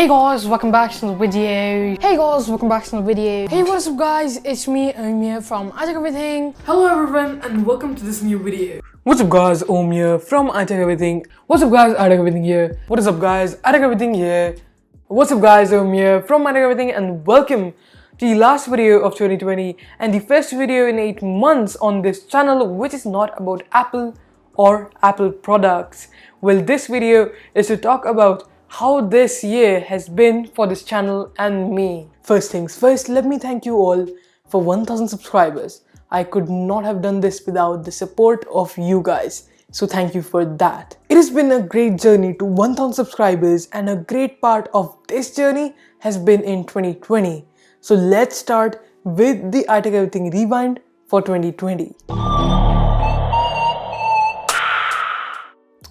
Hey guys, welcome back to the video. Hey what is up guys, it's me Om here from iTech Everything. Hello everyone and welcome to this new video. What's up guys, Om here from iTech Everything. What's up guys, iTech Everything here. What is up guys, iTech Everything here. What's up guys, Om here from iTech Everything and welcome to the last video of 2020 and the first video in 8 months on this channel, which is not about Apple or Apple products. Well, this video is to talk about how this year has been for this channel and me. First things first, let me thank you all for 1000 subscribers. I could not have done this without the support of you guys. So thank you for that. It has been a great journey to 1000 subscribers and a great part of this journey has been in 2020. So let's start with the iTech Everything Rewind for 2020.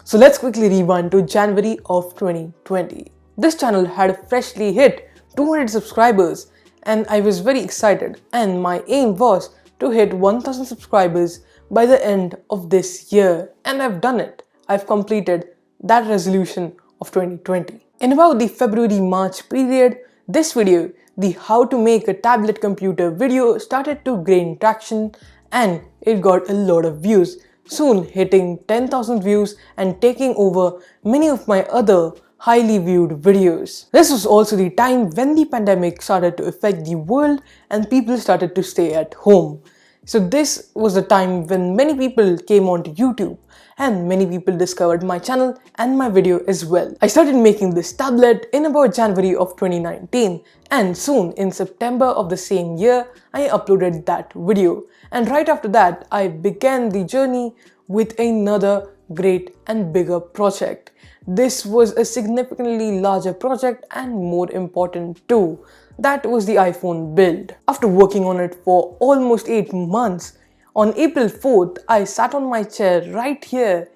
So let's quickly rewind to January of 2020. This channel had freshly hit 200 subscribers and I was very excited, and my aim was to hit 1000 subscribers by the end of this year, and I've done it. I've completed that resolution of 2020. In about the February-March period, this video, the how to make a tablet computer video, started to gain traction and it got a lot of views, soon hitting 10,000 views and taking over many of my other highly viewed videos. This was also the time when the pandemic started to affect the world and people started to stay at home. So this was the time when many people came onto YouTube and many people discovered my channel and my video as well. I started making this tablet in about January of 2019 and soon in September of the same year I uploaded that video. And right after that I began the journey with another great and bigger project. This was a significantly larger project and more important too. That was the iPhone build. After working on it for almost 8 months, on April 4th, I sat on my chair right here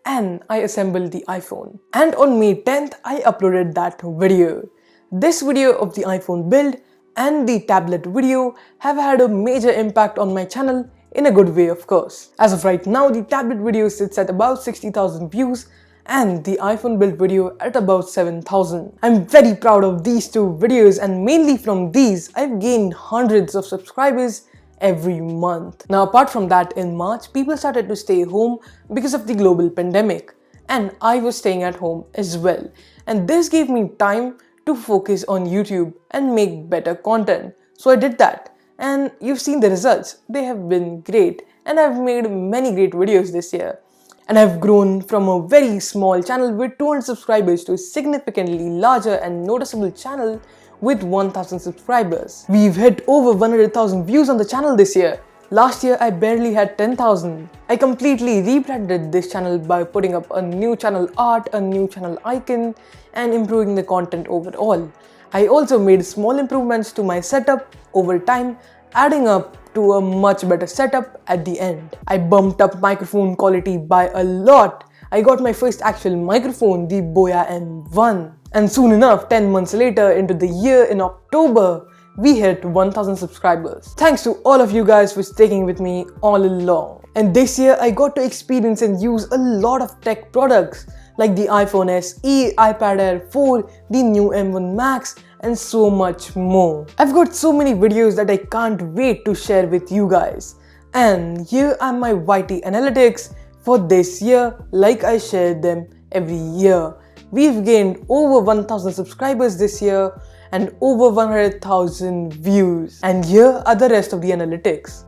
and I assembled the iPhone. And on May 10th, I uploaded that video. This video of the iPhone build and the tablet video have had a major impact on my channel in a good way, of course. As of right now, the tablet video sits at about 60,000 views and the iPhone build video at about 7,000. I'm very proud of these two videos, and mainly from these, I've gained hundreds of subscribers every month. Now apart from that, in March, people started to stay home because of the global pandemic and I was staying at home as well. And this gave me time to focus on YouTube and make better content. So I did that and you've seen the results. They have been great and I've made many great videos this year. And I've grown from a very small channel with 200 subscribers to a significantly larger and noticeable channel with 1000 subscribers. We've hit over 100,000 views on the channel this year. Last year I barely had 10,000. I completely rebranded this channel by putting up a new channel art, a new channel icon, and improving the content overall. I also made small improvements to my setup over time, adding up to a much better setup at the end. I bumped up microphone quality by a lot. I got my first actual microphone, the Boya M1. And soon enough, 10 months later into the year, in October, we hit 1000 subscribers. Thanks to all of you guys for sticking with me all along. And this year I got to experience and use a lot of tech products like the iPhone SE, iPad Air 4, the new M1 Max, and so much more. I've got so many videos that I can't wait to share with you guys. And here are my YT analytics for this year, like I share them every year. We've gained over 1000 subscribers this year and over 100,000 views. And here are the rest of the analytics.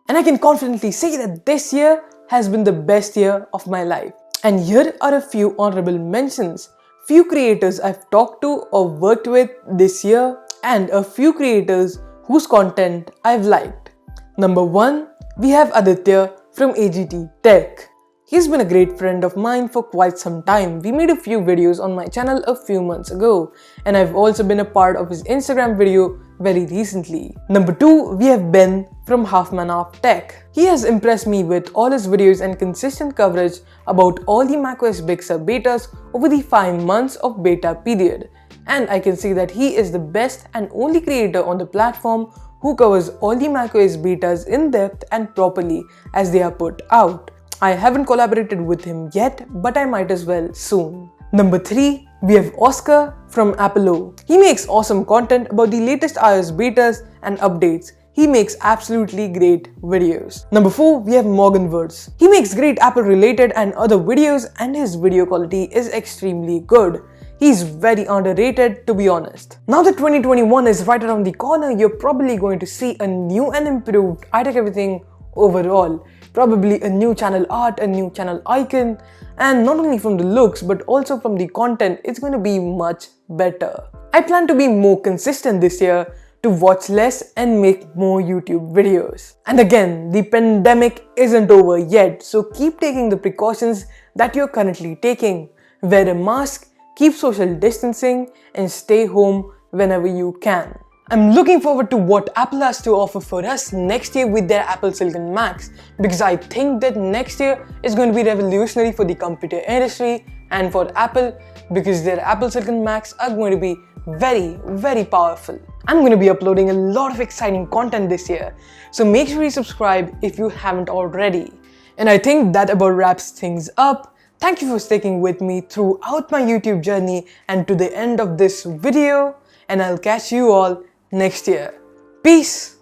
And I can confidently say that this year has been the best year of my life. And here are a few honorable mentions. Few creators I've talked to or worked with this year, and a few creators whose content I've liked. Number 1, we have Aditya from AGT Tech. He's been a great friend of mine for quite some time. We made a few videos on my channel a few months ago, and I've also been a part of his Instagram video very recently. Number 2, we have Ben from Halfman Half Tech. He has impressed me with all his videos and consistent coverage about all the macOS Big Sur betas over the 5 months of beta period. And I can say that he is the best and only creator on the platform who covers all the macOS betas in depth and properly as they are put out. I haven't collaborated with him yet, but I might as well soon. Number 3, we have Oscar from Apollo. He makes awesome content about the latest iOS betas and updates. He makes absolutely great videos. Number 4, we have Morgan Woods. He makes great Apple related and other videos, and his video quality is extremely good. He's very underrated, to be honest. Now that 2021 is right around the corner, you're probably going to see a new and improved iTech everything overall. Probably a new channel art, a new channel icon, and not only from the looks but also from the content, it's going to be much better. I plan to be more consistent this year, to watch less and make more YouTube videos. And again, the pandemic isn't over yet, so keep taking the precautions that you're currently taking. Wear a mask, keep social distancing, and stay home whenever you can. I'm looking forward to what Apple has to offer for us next year with their Apple Silicon Macs, because I think that next year is going to be revolutionary for the computer industry and for Apple, because their Apple Silicon Macs are going to be very, very powerful. I'm going to be uploading a lot of exciting content this year, so make sure you subscribe if you haven't already. And I think that about wraps things up. Thank you for sticking with me throughout my YouTube journey and to the end of this video, and I'll catch you all next year. Peace!